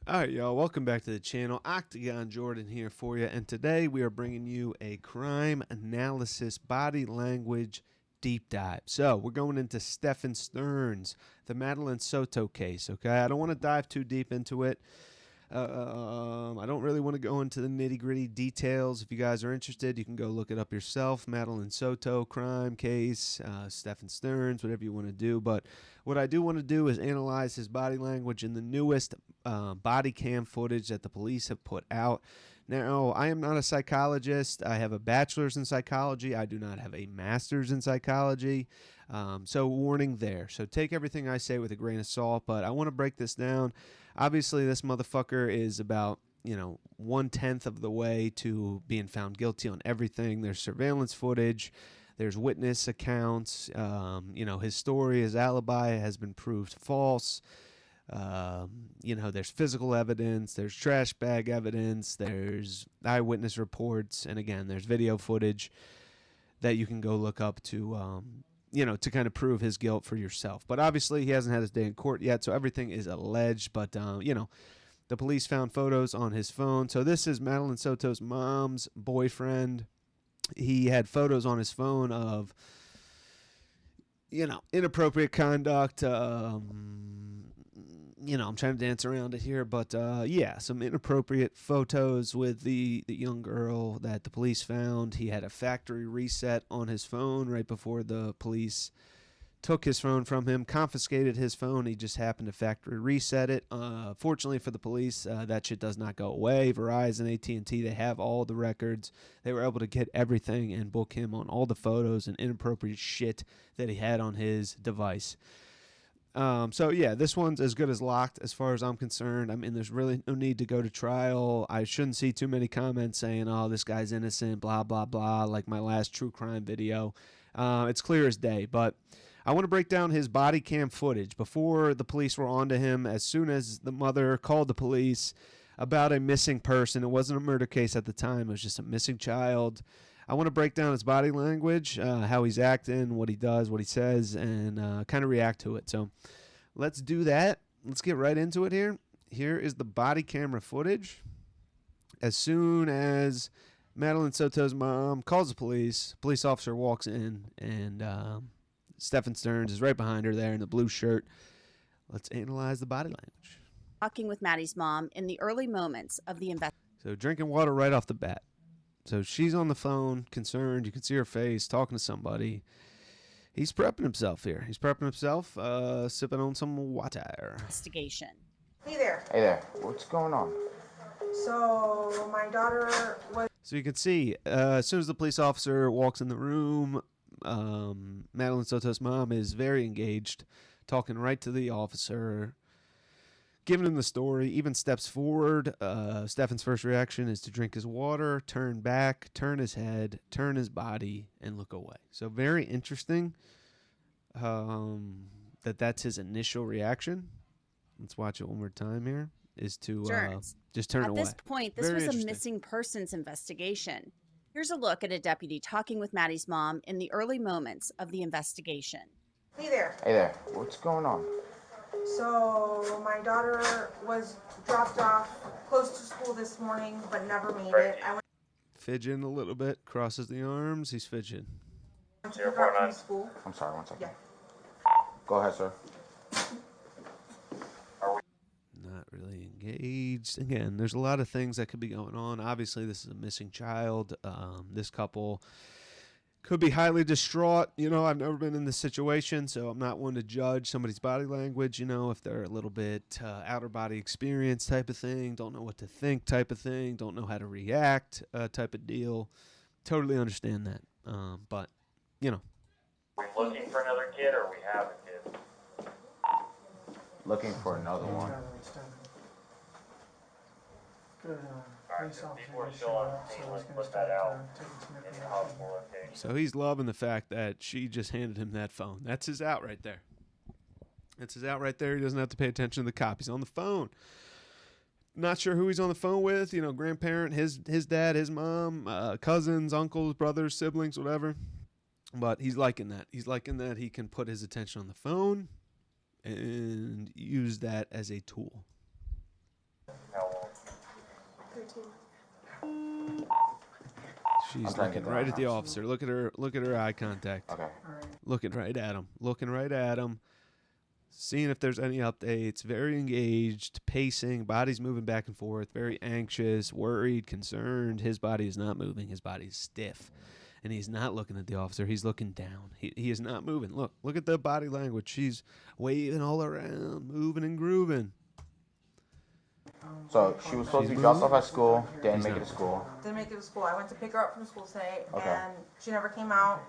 Alright, y'all, welcome back to the channel. Octagon Jordan here for you, and today we are bringing you a crime analysis body language deep dive. So, we're going into Stephan Sterns, the Madeline Soto case, okay? I don't want to dive too deep into it. I don't really want to go into the nitty-gritty details. If you guys are interested, you can go look it up yourself. Madeline Soto crime case, Stephan Sterns, whatever you want to do. But what I do want to do is analyze his body language in the newest body cam footage that the police have put out. Now, I am not a psychologist. I have a bachelor's in psychology. I do not have a master's in psychology. So warning there. So take everything I say with a grain of salt, but I want to break this down. Obviously, this motherfucker is about, 1/10 of the way to being found guilty on everything. There's surveillance footage. There's witness accounts. His story, his alibi has been proved false. There's physical evidence. There's trash bag evidence. There's eyewitness reports. And again, there's video footage that you can go look up to to kind of prove his guilt for yourself. But obviously, he hasn't had his day in court yet, so everything is alleged. But, the police found photos on his phone. So this is Madeline Soto's mom's boyfriend. He had photos on his phone of, inappropriate conduct. I'm trying to dance around it here, but some inappropriate photos with the young girl that the police found. He had a factory reset on his phone right before the police took his phone from him, confiscated his phone. He just happened to factory reset it. Fortunately for the police, that shit does not go away. Verizon, AT&T, they have all the records. They were able to get everything and book him on all the photos and inappropriate shit that he had on his device. This one's as good as locked as far as I'm concerned. I mean, there's really no need to go to trial. I shouldn't see too many comments saying, oh, this guy's innocent, blah, blah, blah, like my last true crime video. It's clear as day, but I want to break down his body cam footage before the police were onto him. As soon as the mother called the police about a missing person, it wasn't a murder case at the time, it was just a missing child. I want to break down his body language, how he's acting, what he does, what he says, and kind of react to it. So let's do that. Let's get right into it here. Here is the body camera footage. As soon as Madeline Soto's mom calls the police officer walks in, and Stephan Sterns is right behind her there in the blue shirt. Let's analyze the body language. Talking with Maddie's mom in the early moments of the investigation. So drinking water right off the bat. So she's on the phone, concerned. You can see her face, talking to somebody. He's prepping himself here. He's prepping himself, sipping on some water. Investigation. Hey there. Hey there. What's going on? So my daughter was. So you can see, as soon as the police officer walks in the room, Madeline Soto's mom is very engaged, talking right to the officer, giving him the story, even steps forward. Stephan's first reaction is to drink his water, turn back, turn his head, turn his body, and look away. So very interesting that's his initial reaction. Let's watch it one more time here, is to just turn away. At this point, this Very was a interesting. missing persons investigation. Here's a look at a deputy talking with Maddie's mom in the early moments of the investigation. Hey there. Hey there. What's going on? So my daughter was dropped off close to school this morning, but never made it. I went Fidgeting a little bit, crosses the arms. He's fidgeting. to pick her up from school. I'm sorry, one second. Yeah. Go ahead, sir. Not really engaged. Again, there's a lot of things that could be going on. Obviously, this is a missing child. This couple could be highly distraught. I've never been in this situation, so I'm not one to judge somebody's body language, if they're a little bit outer body experience type of thing, don't know what to think type of thing, don't know how to react type of deal. Totally understand that. But. We looking for another kid, or we have a kid? Looking for another one. Alright, so people are still on the scene. Let's put that out in the hospital location. So he's loving the fact that she just handed him that phone. That's his out right there. That's his out right there. He doesn't have to pay attention to the cop. He's on the phone. Not sure who he's on the phone with. Grandparent, his dad, his mom, cousins, uncles, brothers, siblings, whatever. But he's liking that. He's liking that he can put his attention on the phone and use that as a tool. She's I'm trying to looking get right that at the out. officer. Look at her. Look at her eye contact. Okay. Alright. Looking right at him. Looking right at him. Seeing if there's any updates. Very engaged. Pacing. Body's moving back and forth. Very anxious. Worried. Concerned. His body is not moving. His body is stiff. And he's not looking at the officer. He's looking down. He is not moving. Look at the body language. She's waving all around, moving and grooving. So she was supposed to She's be dropped moving? off at school, didn't He's make it not. to school. Didn't make it to school. I went to pick her up from school today, Okay. and she never came out.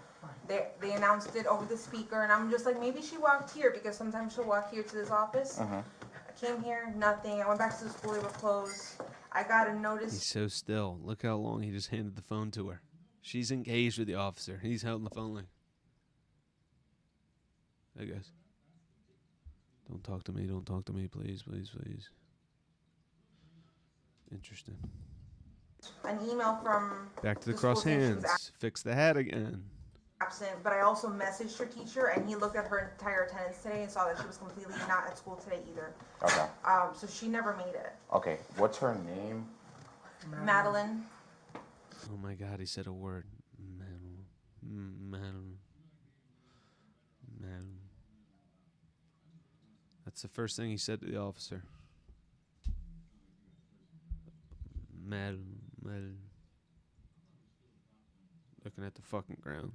They announced it over the speaker, and I'm just like, maybe she walked here, because sometimes she'll walk here to this office. Mhm. I came here, nothing. I went back to the school, they were closed. I got a He's notice. so still. Look how long he just handed the phone to her. She's engaged with the officer. He's holding the phone like, hey guys, don't talk to me. Don't talk to me, please, please, please. Interesting. An email from Back to the The school cross saying she was hands. Fix the hat again. absent, but I also messaged her teacher, and he looked at her entire attendance today and saw that she was completely not at school today either. Okay. So she never made it. Okay. What's her name? Madeline. Oh my God, he said a word. Madeline. That's the first thing he said to the officer. Madeline. Looking at the fucking ground.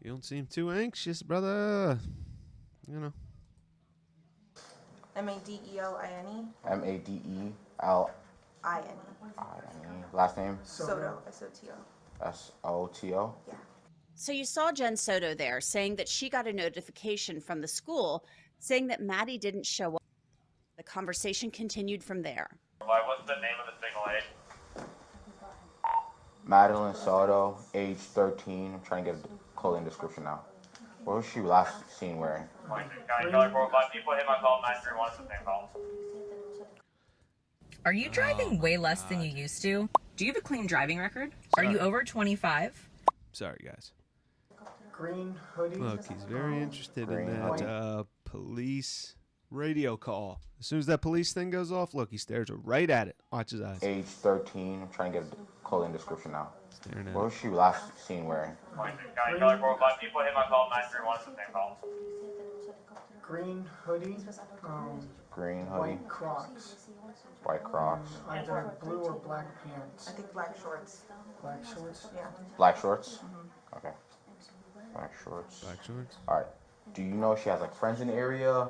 You don't seem too anxious, brother. You know. Madeline. Madeline. Last name? Soto. Soto. Soto. Yeah. So you saw Jen Soto there saying that she got a notification from the school saying that Maddie didn't show up. The conversation continued from there. What's the name of the single aid? Madeline Soto, age 13. I'm trying to get a clothing description now. What was she last seen wearing? County Kelly 405. People hit my call 931. It's the same call. Are you driving way less than you used to? Do you have a clean driving record? Are you over 25? Sorry, guys. Green hoodie. Look, he's very interested in Green that police radio call. As soon as that police thing goes off, look, he stares right at it. Watch his eyes. Age 13. I'm trying to get a clothing description now. Staring at What it. was she last seen wearing? County Kelly 405. People hit my call 931. It's the same call. Green hoodie. Green hoodie, White Crocs. white Crocs, Either blue or black pants. I think black shorts. Black shorts. Yeah. black shorts. Okay. Black shorts. Black shorts. All right. Do you know if she has like friends in the area?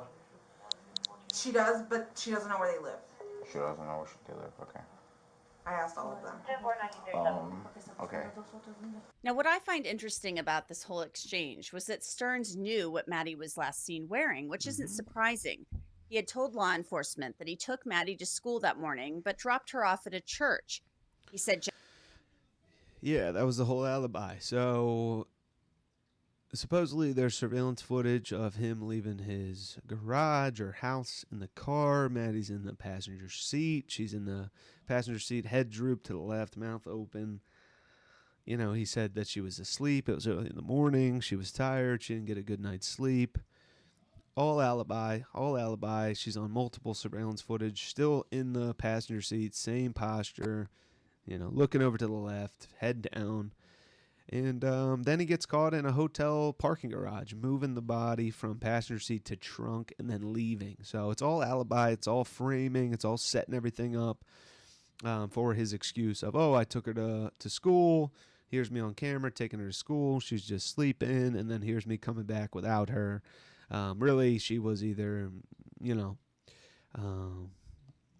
She does, but she doesn't know where they live. She doesn't know where they live. Okay. I asked all of them. Okay. Now, what I find interesting about this whole exchange was that Stearns knew what Maddie was last seen wearing, which isn't surprising. He had told law enforcement that he took Maddie to school that morning, but dropped her off at a church. He said, Yeah, that was the whole alibi. So supposedly there's surveillance footage of him leaving his garage or house in the car. Maddie's in the passenger seat. She's in the passenger seat, head drooped to the left, mouth open. You know, he said that she was asleep. It was early in the morning. She was tired. She didn't get a good night's sleep. All alibi, all alibi. She's on multiple surveillance footage, still in the passenger seat, same posture, you know, looking over to the left, head down. And then he gets caught in a hotel parking garage, moving the body from passenger seat to trunk and then leaving. So it's all alibi. It's all framing. It's all setting everything up for his excuse of, oh, I took her to school. Here's me on camera taking her to school. She's just sleeping. And then here's me coming back without her. Really, she was either, you know,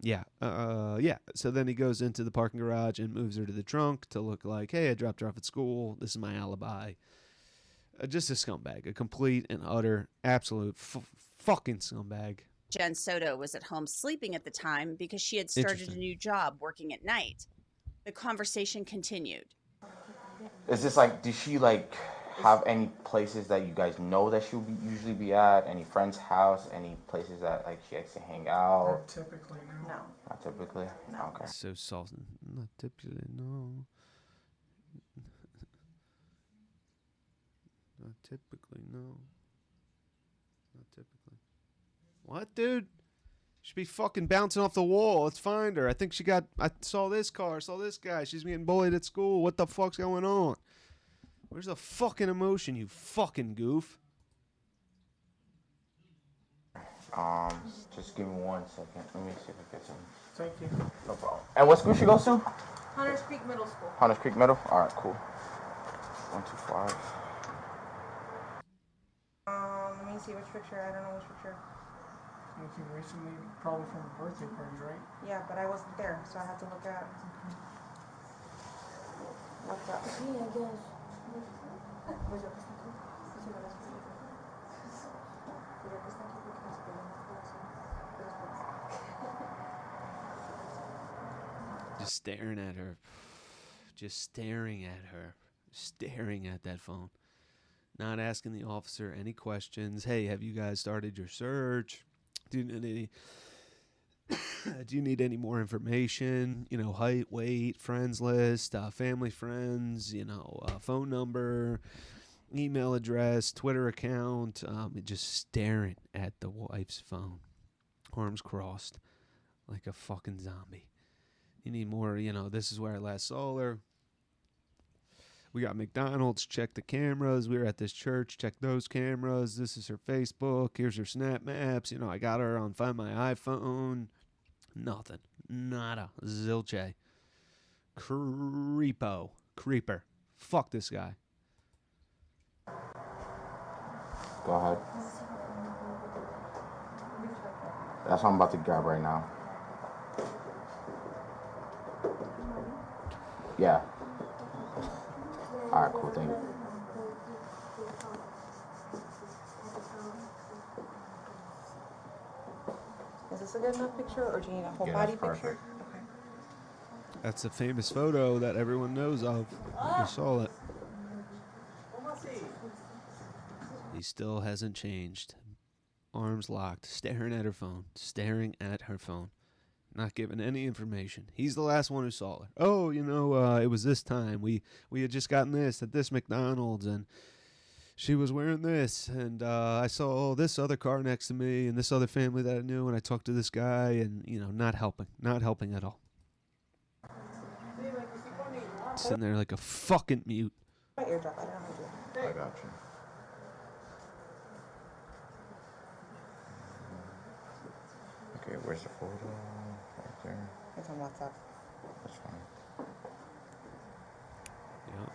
yeah. So then he goes into the parking garage and moves her to the trunk to look like, hey, I dropped her off at school. This is my alibi. Just a scumbag, a complete and utter, absolute fucking scumbag. Jen Soto was at home sleeping at the time because she had started a Interesting. new job working at night. The conversation continued. Is this like? Did she like have any places that you guys know that she'll usually be at? Any friend's house? Any places that like she likes to hang out? Not typically, no. No. Not typically. No. Okay. So salty. Not typically, no. Not typically, no. Not typically. What, dude? She'd be fucking bouncing off the wall. Let's find her. I think I saw this car, saw this guy. She's getting bullied at school. What the fuck's going on? Where's the fucking emotion, you fucking goof? Just give me 1 second. Let me see if I get some. Thank you. No problem. And what school she goes to? Hunters Creek Middle School. Hunters Creek Middle? Alright, cool. 125. Let me see which picture. I don't know which picture. Anything recently, probably from a birthday party, right? Yeah, but I wasn't there, so I had to look at what's up. Just staring at her. Just staring at her. Staring at that phone. Not asking the officer any questions. Hey, have you guys started your search? Do you need any more information? You know, height, weight, friends list, family friends, phone number, email address, Twitter account. Just staring at the wife's phone. Arms crossed like a fucking zombie. You need more, this is where I last saw her. We got McDonald's, check the cameras. We were at this church, check those cameras. This is her Facebook. Here's her Snap Maps. I got her on Find My iPhone. Nothing. Nada. Zilche. Creeper. Fuck this guy. Go ahead. That's what I'm about to grab right now. Yeah. Alright, cool, thank you. Is this a good enough picture, or do you need a whole Yeah, body that's picture? perfect. Okay. That's a famous photo that everyone knows of. You saw it. He still hasn't changed. Arms locked, staring at her phone. Not giving any information. He's the last one who saw her. Oh, it was this time. We had just gotten this at this McDonald's, and she was wearing this, and I saw this other car next to me, and this other family that I knew, and I talked to this guy, and not helping at all. Sitting there like a fucking mute. My eardrop. I don't know how to do it. I got you. Okay, where's the photo? Right there. It's on WhatsApp. That's fine. Yep.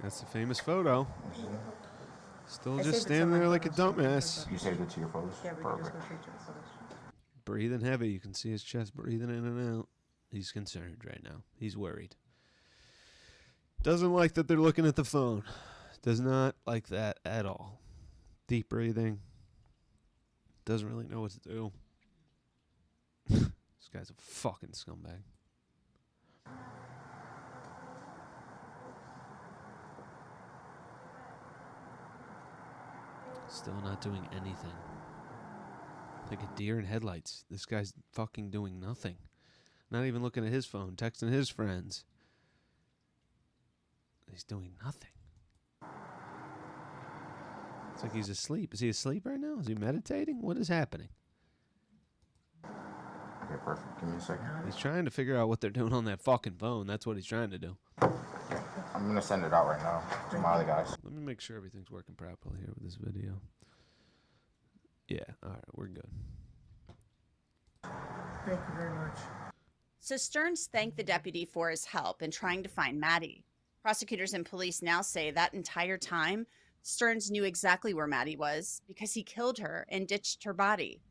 That's the famous photo. Still I just saved it to standing my there like a photos. dumbass. You saved it to your photos? Yeah, we can just Perfect. go straight to the photos. Breathing heavy. You can see his chest breathing in and out. He's concerned right now. He's worried. Doesn't like that they're looking at the phone. Does not like that at all. Deep breathing. Doesn't really know what to do. This guy's a fucking scumbag. Still not doing anything. Like a deer in headlights. This guy's fucking doing nothing. Not even looking at his phone, texting his friends. He's doing nothing. It's like he's asleep. Is he asleep right now? Is he meditating? What is happening? Okay, perfect. Give me a second. He's trying to figure out what they're doing on that fucking phone. That's what he's trying to do. Okay. I'm gonna send it out right now to my other guys. Let me make sure everything's working properly here with this video. Yeah, alright, we're good. Thank you very much. So Sterns thanked the deputy for his help in trying to find Maddie. Prosecutors and police now say that entire time, Sterns knew exactly where Maddie was because he killed her and ditched her body.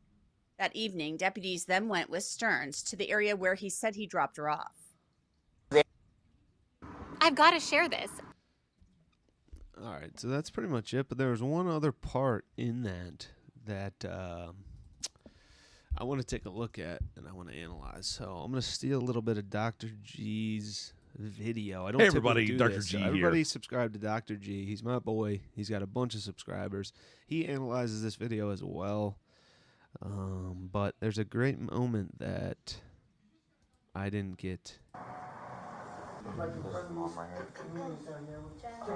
That evening, deputies then went with Sterns to the area where he said he dropped her off. I've got to share this. Alright, so that's pretty much it, but there was one other part in that I want to take a look at and I want to analyze. So I'm going to steal a little bit of Dr. G's video. I don't Hey typically everybody, do Dr. this, G so here. everybody subscribe to Dr. G. He's my boy. He's got a bunch of subscribers. He analyzes this video as well. But there's a great moment that I didn't get Like in This front is of mom these right here. communities down here. No,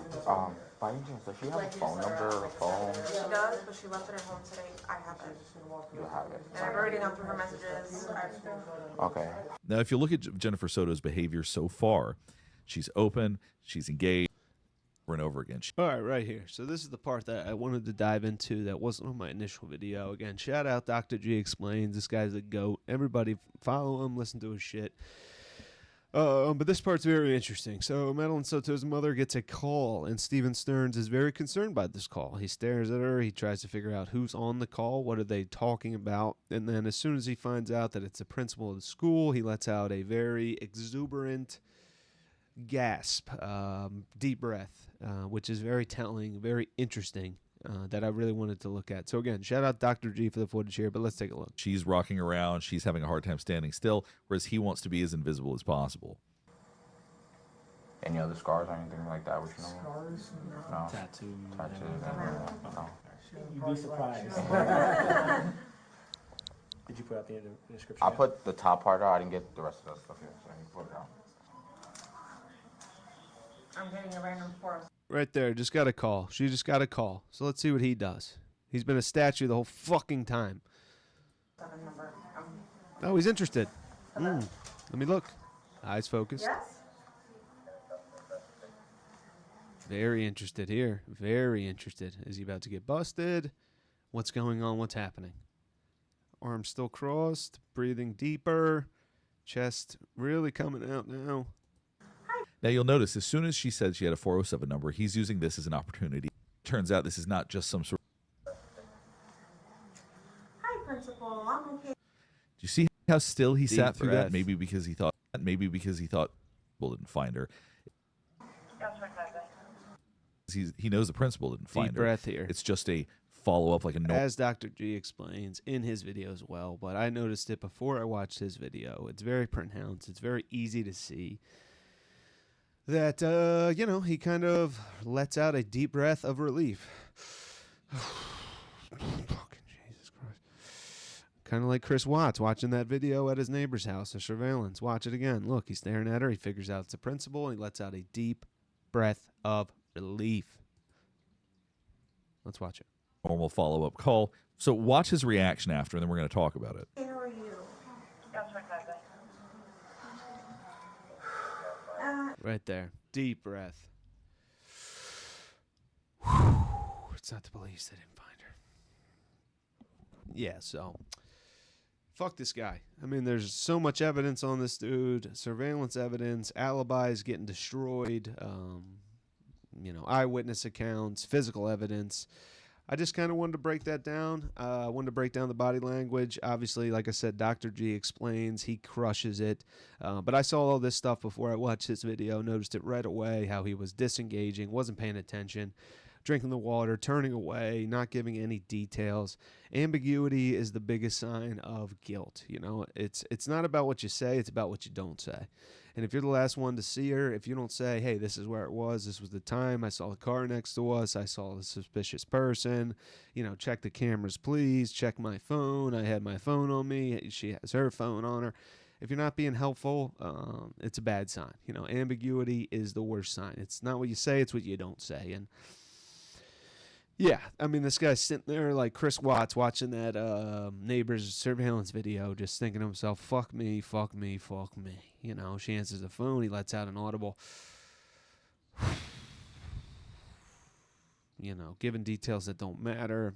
that's fine. By any chance, does she have a phone number or a phone? She does, but she left it at home today. I have it. You have it. And I've already gone through her messages. Okay. Now, if you look at Jennifer Soto's behavior so far, she's open, she's engaged over and over again. All right here. So this is the part that I wanted to dive into that wasn't on my initial video. Again, shout out Dr. G Explains. This guy's a goat. Everybody follow him, listen to his shit. But this part's very interesting. So Madeline Soto's mother gets a call, and Stephan Sterns is very concerned by this call. He stares at her. He tries to figure out who's on the call. What are they talking about? And then as soon as he finds out that it's the principal of the school, he lets out a very exuberant gasp, deep breath, which is very telling, very interesting, that I really wanted to look at. So again, shout out Dr. G for the footage here, but let's take a look. She's rocking around. She's having a hard time standing still, whereas he wants to be as invisible as possible. Any other scars or anything like that? Which you know? Scars? No. Tattoo. No. You'd be surprised. Did you put out the description? I put the top part out. I didn't get the rest of that stuff here, so I need to put it out. I'm getting a random forest. Right there, just got a call. She just got a call. So let's see what he does. He's been a statue the whole fucking time. Number. Oh, he's interested. Let me look. Eyes focused. Yes? Very interested here. Very interested. Is he about to get busted? What's going on? What's happening? Arms still crossed. Breathing deeper. Chest really coming out now. Now, you'll notice as soon as she said she had a 407 number, he's using this as an opportunity. Turns out this is not just some sort of... Hi, Principal. I'm okay. Do you see how still he Deep sat through breath. that? Maybe because he thought people didn't find her. He knows the principal didn't find Deep her. breath here. It's just a follow-up like a normal. As Dr. G explains in his video as well, but I noticed it before I watched his video. It's very pronounced. It's very easy to see that, he kind of lets out a deep breath of relief. Fucking Jesus Christ. Kind of like Chris Watts watching that video at his neighbor's house, of surveillance. Watch it again. Look, he's staring at her. He figures out it's a principal, and he lets out a deep breath of relief. Let's watch it. Normal follow-up call. So watch his reaction after, and then we're going to talk about it. How are you? Right there. Deep breath. It's not the police. They didn't find her. Yeah, so fuck this guy. I mean, there's so much evidence on this dude. Surveillance evidence, alibis getting destroyed, eyewitness accounts, physical evidence. I just kind of wanted to break that down. I wanted to break down the body language. Obviously, like I said, Dr. G explains. He crushes it. But I saw all this stuff before I watched this video. Noticed it right away, how he was disengaging, wasn't paying attention, drinking the water, turning away, not giving any details. Ambiguity is the biggest sign of guilt. It's not about what you say. It's about what you don't say. And if you're the last one to see her, if you don't say, hey, this is where it was, this was the time, I saw the car next to us, I saw the suspicious person, check the cameras, please, check my phone, I had my phone on me, she has her phone on her. If you're not being helpful, it's a bad sign. Ambiguity is the worst sign. It's not what you say, it's what you don't say. And yeah, I mean, this guy's sitting there like Chris Watts watching that neighbor's surveillance video, just thinking to himself, fuck me, fuck me, fuck me. She answers the phone, he lets out an audible, giving details that don't matter.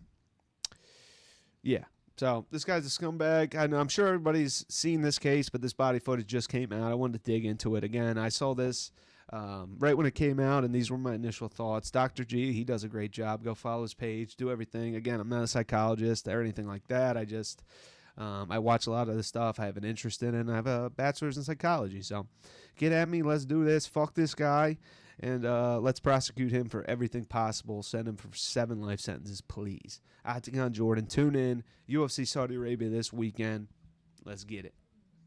Yeah, so this guy's a scumbag. I'm sure everybody's seen this case, but this body footage just came out. I wanted to dig into it again. I saw this right when it came out, and these were my initial thoughts. Dr. G, he does a great job. Go follow his page, do everything. Again, I'm not a psychologist or anything like that. I watch a lot of this stuff. I have an interest in it, and I have a bachelor's in psychology. So get at me. Let's do this. Fuck this guy, and let's prosecute him for everything possible. Send him for 7 life sentences, please. Octagon Jordan, tune in. UFC Saudi Arabia this weekend. Let's get it.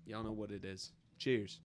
Y'all know what it is. Cheers.